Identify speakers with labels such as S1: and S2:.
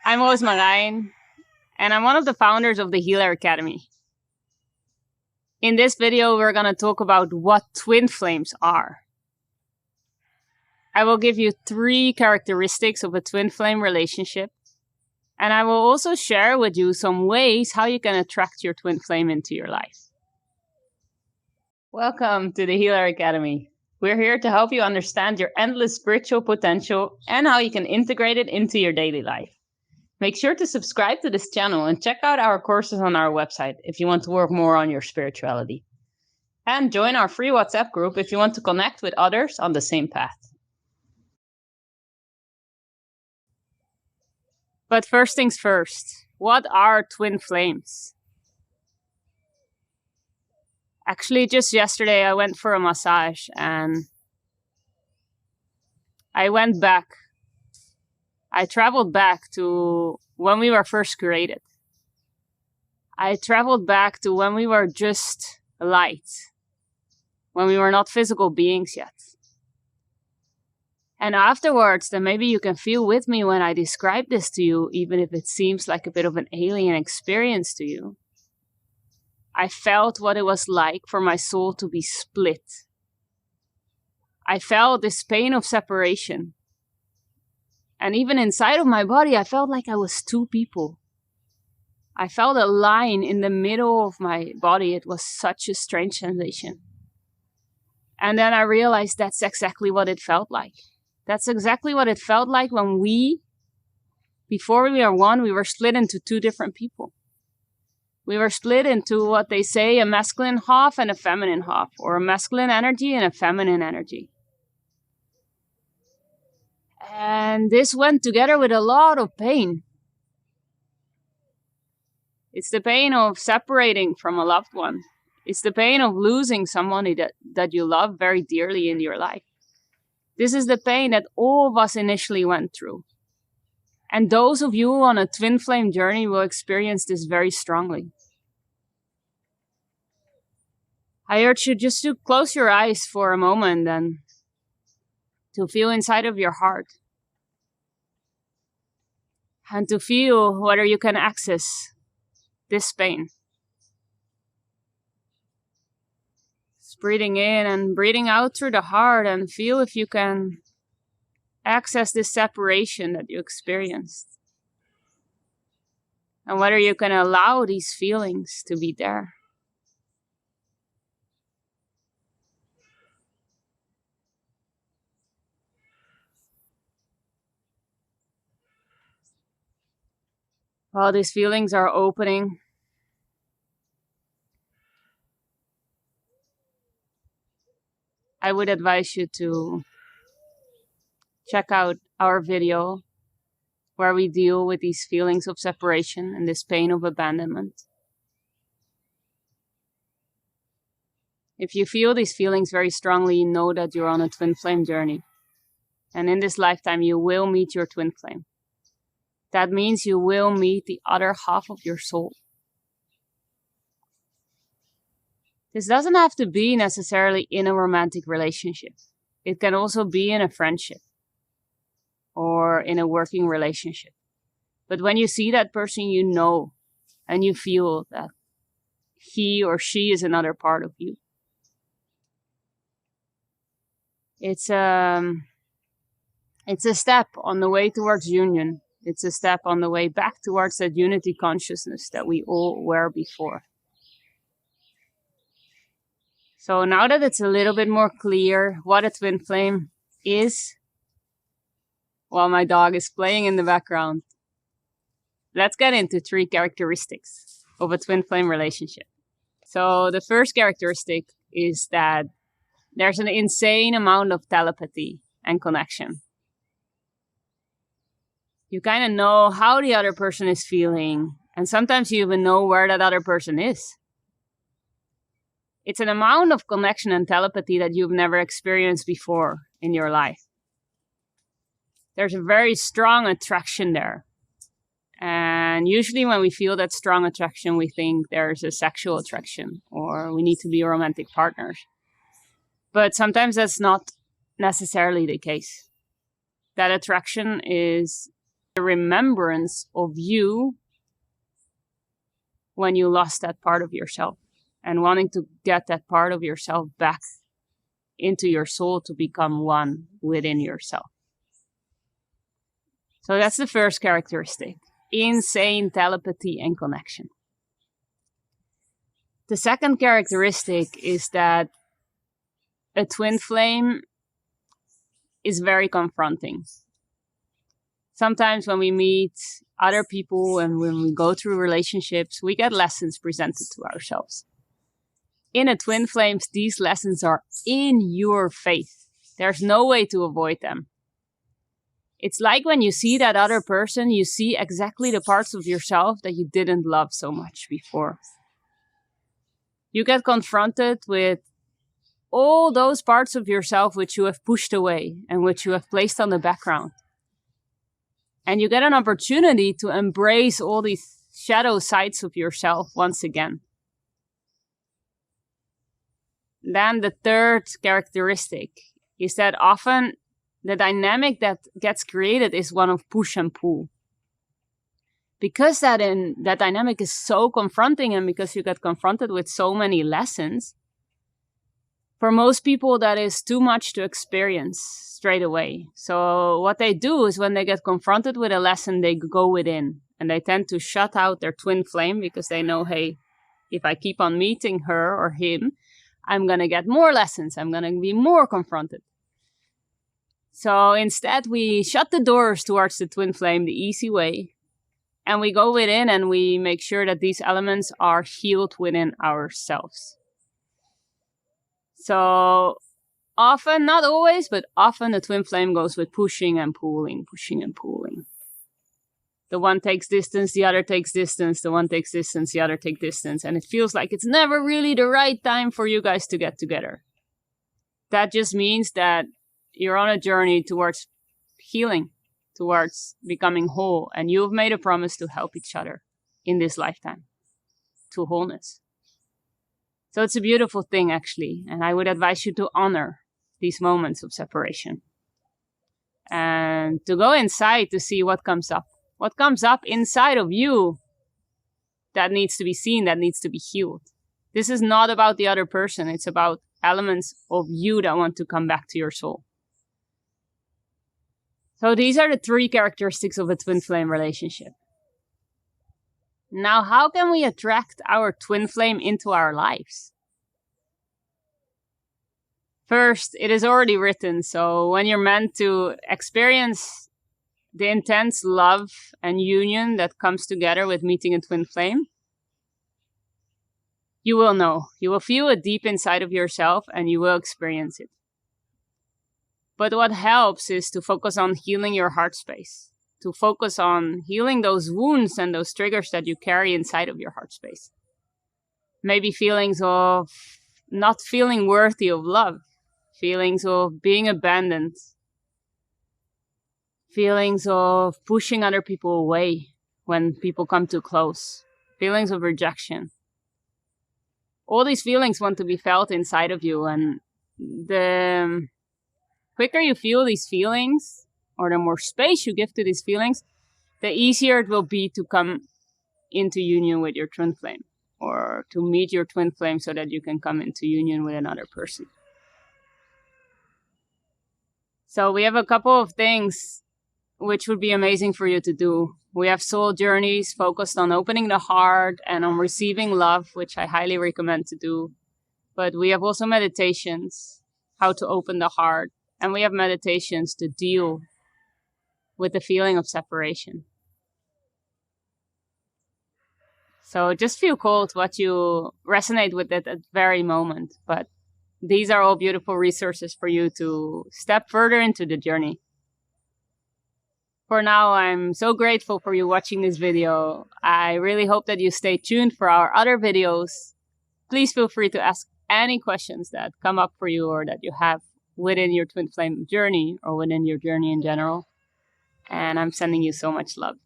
S1: I'm Roos Marijn, and I'm one of the founders of the Healer Academy. In this video, we're going to talk about what twin flames are. I will give you 3 characteristics of a twin flame relationship, and I will also share with you some ways how you can attract your twin flame into your life. Welcome to the Healer Academy. We're here to help you understand your endless spiritual potential and how you can integrate it into your daily life. Make sure to subscribe to this channel and check out our courses on our website if you want to work more on your spirituality. And join our free WhatsApp group if you want to connect with others on the same path. But first things first, what are twin flames? Actually, just yesterday I went for a massage and I went back. I traveled back to when we were first created. I traveled back to when we were just light, when we were not physical beings yet. And afterwards, then maybe you can feel with me when I describe this to you, even if it seems like a bit of an alien experience to you. I felt what it was like for my soul to be split. I felt this pain of separation. And even inside of my body, I felt like I was 2 people. I felt a line in the middle of my body. It was such a strange sensation. And then I realized that's exactly what it felt like. That's exactly what it felt like when before we were one, we were split into 2 different people. We were split into what they say a masculine half and a feminine half, or a masculine energy and a feminine energy. And this went together with a lot of pain. It's the pain of separating from a loved one. It's the pain of losing somebody that you love very dearly in your life. This is the pain that all of us initially went through. And those of you on a twin flame journey will experience this very strongly. I urge you just to close your eyes for a moment and to feel inside of your heart. And to feel whether you can access this pain. Just breathing in and breathing out through the heart, and feel if you can access this separation that you experienced. And whether you can allow these feelings to be there. While these feelings are opening, I would advise you to check out our video where we deal with these feelings of separation and this pain of abandonment. If you feel these feelings very strongly, know that you're on a twin flame journey. And in this lifetime, you will meet your twin flame. That means you will meet the other half of your soul. This doesn't have to be necessarily in a romantic relationship. It can also be in a friendship or in a working relationship. But when you see that person, you know and you feel that he or she is another part of you. It's a step on the way towards union. It's a step on the way back towards that unity consciousness that we all were before. So now that it's a little bit more clear what a twin flame is, while my dog is playing in the background, let's get into 3 characteristics of a twin flame relationship. So the first characteristic is that there's an insane amount of telepathy and connection. You kind of know how the other person is feeling, and sometimes you even know where that other person is. It's an amount of connection and telepathy that you've never experienced before in your life. There's a very strong attraction there. And usually when we feel that strong attraction, we think there's a sexual attraction or we need to be romantic partners. But sometimes that's not necessarily the case. That attraction is remembrance of you when you lost that part of yourself, and wanting to get that part of yourself back into your soul to become one within yourself. So that's the first characteristic. Insane telepathy and connection. The second characteristic is that a twin flame is very confronting. Sometimes when we meet other people and when we go through relationships, we get lessons presented to ourselves. In a twin flames, these lessons are in your face. There's no way to avoid them. It's like when you see that other person, you see exactly the parts of yourself that you didn't love so much before. You get confronted with all those parts of yourself which you have pushed away and which you have placed on the background. And you get an opportunity to embrace all these shadow sides of yourself once again. Then the third characteristic is that often the dynamic that gets created is one of push and pull. Because that dynamic is so confronting, and because you get confronted with so many lessons, for most people that is too much to experience straight away. So what they do is when they get confronted with a lesson, they go within and they tend to shut out their twin flame because they know, hey, if I keep on meeting her or him, I'm going to get more lessons. I'm going to be more confronted. So instead, we shut the doors towards the twin flame the easy way. And we go within and we make sure that these elements are healed within ourselves. So often, not always, but often the twin flame goes with pushing and pulling, pushing and pulling. The one takes distance, the other takes distance, the one takes distance, the other takes distance. And it feels like it's never really the right time for you guys to get together. That just means that you're on a journey towards healing, towards becoming whole. And you've made a promise to help each other in this lifetime to wholeness. So it's a beautiful thing, actually. And I would advise you to honor these moments of separation. And to go inside to see what comes up. What comes up inside of you that needs to be seen, that needs to be healed. This is not about the other person. It's about elements of you that want to come back to your soul. So these are the three characteristics of a twin flame relationship. Now, how can we attract our twin flame into our lives? First, it is already written. So when you're meant to experience the intense love and union that comes together with meeting a twin flame, you will know. You will feel it deep inside of yourself and you will experience it. But what helps is to focus on healing your heart space, to focus on healing those wounds and those triggers that you carry inside of your heart space. Maybe feelings of not feeling worthy of love, feelings of being abandoned, feelings of pushing other people away when people come too close, feelings of rejection. All these feelings want to be felt inside of you, and the quicker you feel these feelings, or the more space you give to these feelings, the easier it will be to come into union with your twin flame, or to meet your twin flame so that you can come into union with another person. So we have a couple of things which would be amazing for you to do. We have soul journeys focused on opening the heart and on receiving love, which I highly recommend to do. But we have also meditations, how to open the heart. And we have meditations to deal with the feeling of separation. So just feel called what you resonate with at that very moment. But these are all beautiful resources for you to step further into the journey. For now, I'm so grateful for you watching this video. I really hope that you stay tuned for our other videos. Please feel free to ask any questions that come up for you or that you have within your twin flame journey or within your journey in general. And I'm sending you so much love.